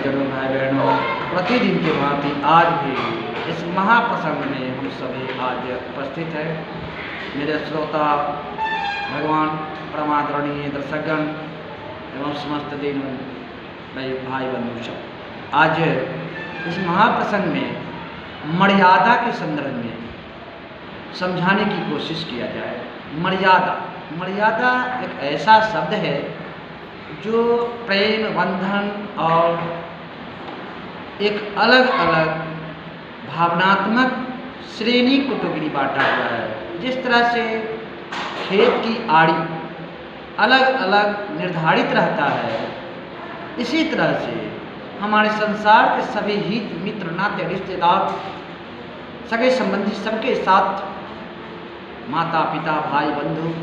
सज्जनों भाई बहनों, प्रतिदिन के भांति आज भी इस महाप्रसंग में हम सभी आज उपस्थित हैं। मेरे श्रोता भगवान परमादरणीय दर्शकगण एवं समस्त दिन भाई बंधु सब, आज इस महाप्रसंग में मर्यादा के संदर्भ में समझाने की कोशिश किया जाए। मर्यादा एक ऐसा शब्द है जो प्रेम बंधन और एक अलग अलग भावनात्मक श्रेणी कुटुंबी बांटा हुआ है। जिस तरह से खेत की आड़ी अलग अलग निर्धारित रहता है, इसी तरह से हमारे संसार के सभी हित मित्र नाते रिश्तेदार सगे संबंधी सबके साथ माता पिता भाई बंधु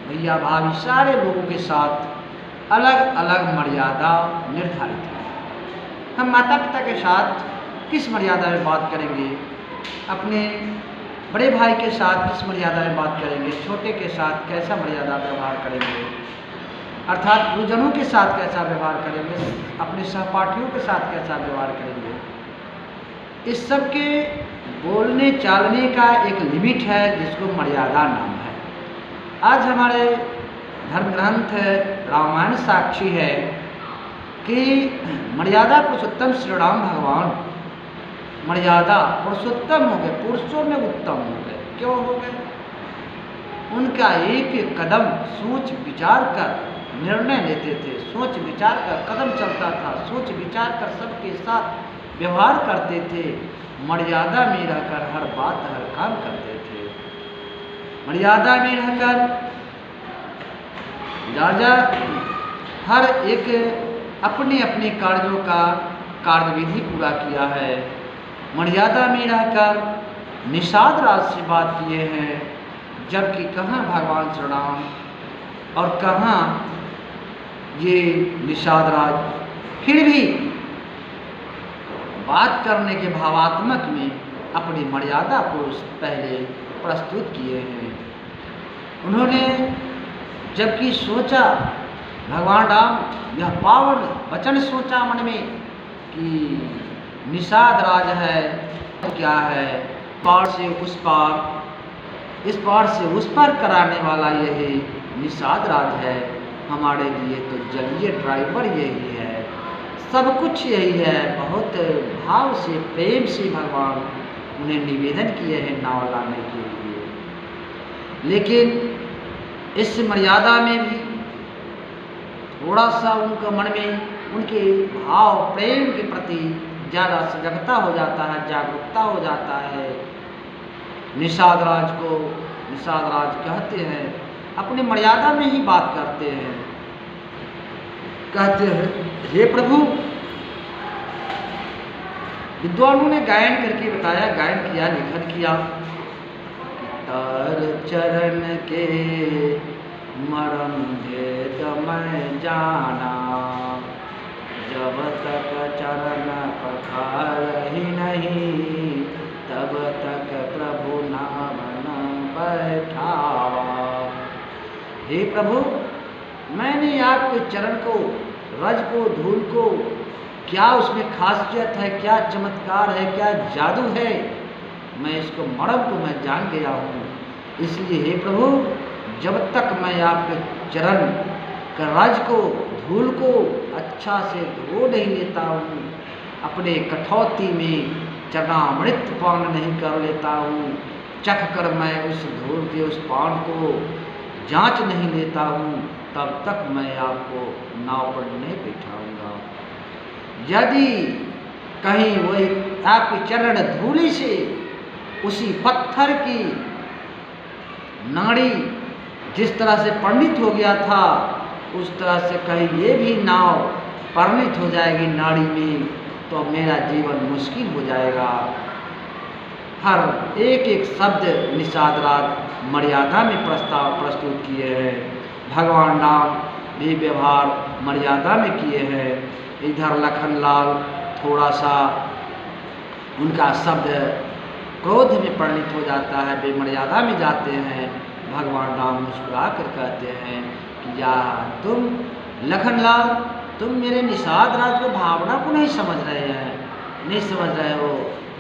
भैया भाभी सारे लोगों के साथ अलग अलग मर्यादा निर्धारित है। हम माता पिता के साथ किस मर्यादा में बात करेंगे, अपने बड़े भाई के साथ किस मर्यादा में बात करेंगे, छोटे के साथ कैसा मर्यादा व्यवहार करेंगे, अर्थात गुरुजनों के साथ कैसा व्यवहार करेंगे, अपने सहपाठियों के साथ कैसा व्यवहार करेंगे। इस सब के बोलने चालने का एक लिमिट है जिसको मर्यादा नाम है। आज हमारे धर्म ग्रंथ रामायण साक्षी है कि मर्यादा पुरुषोत्तम श्री राम भगवान मर्यादा पुरुषोत्तम हो गए, पुरुषों में उत्तम हो गए। क्यों हो गए? उनका एक एक कदम सोच विचार कर निर्णय लेते थे, सोच विचार कर कदम चलता था, सोच विचार कर सबके साथ व्यवहार करते थे, मर्यादा में रहकर हर बात हर काम करते थे। मर्यादा में रहकर राजा हर एक अपने अपने कार्यों का कार्यविधि पूरा किया है। मर्यादा में रहकर निषाद राज से बात किए हैं, जबकि कहाँ भगवान श्री राम और कहाँ ये निषाद राज फिर भी बात करने के भावात्मक में अपनी मर्यादा को पहले प्रस्तुत किए हैं। उन्होंने जबकि सोचा, भगवान राम यह पावन वचन सोचा मन में कि निषाद राज है तो क्या है, पार से उस पार, इस पार से उस पार कराने वाला यही निषाद राज है। हमारे लिए तो जलीय ड्राइवर यही है, सब कुछ यही है। बहुत भाव से प्रेम से भगवान उन्हें निवेदन किए हैं नाव लाने के लिए। लेकिन इस मर्यादा में भी थोड़ा सा उनका मन में उनके भाव प्रेम के प्रति ज़्यादा सजगता हो जाता है, जागरूकता हो जाता है। निषाद राज को निषाद राज कहते हैं, अपनी मर्यादा में ही बात करते हैं। कहते हैं, हे प्रभु, विद्वानों ने गायन करके बताया, गायन किया, लेखन किया। तार चरण के मरम भेद मैं जाना, जब तक चरण पखार ही नहीं, तब तक प्रभु नाम न बैठावा। हे प्रभु, मैंने आपके चरण को, रज को, धूल को, क्या उसमें खासियत है, क्या चमत्कार है, क्या जादू है, मैं इसको मर्म को मैं जान गया हूँ। इसलिए हे प्रभु, जब तक मैं आपके चरण का रज को, धूल को अच्छा से धो नहीं लेता हूँ, अपने कठौती में चरणामृत पान नहीं कर लेता हूँ, चख कर मैं उस धूल के उस पान को जांच नहीं लेता हूँ, तब तक मैं आपको नाव पर नहीं बिठाऊंगा। यदि कहीं वही आपके चरण धूलि से उसी पत्थर की नाड़ी जिस तरह से परिणित हो गया था, उस तरह से कहीं ये भी नाव परिणित हो जाएगी नाड़ी में, तो मेरा जीवन मुश्किल हो जाएगा। हर एक एक शब्द निषाद राज मर्यादा में प्रस्तुत किए हैं। भगवान राम भी व्यवहार मर्यादा में किए हैं। इधर लखनलाल थोड़ा सा उनका शब्द क्रोध में परिणित हो जाता है, बेमर्यादा में जाते हैं। भगवान राम मुस्कुरा कर कहते हैं कि या तुम लखनलाल तुम मेरे निषाद राज को भावना को नहीं समझ रहे हैं, नहीं समझ रहे हो।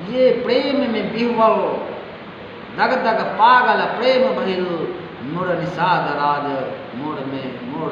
ये प्रेम में विह्वल दग दग पागल प्रेम भइल मोर निषाद राज मोर में मोर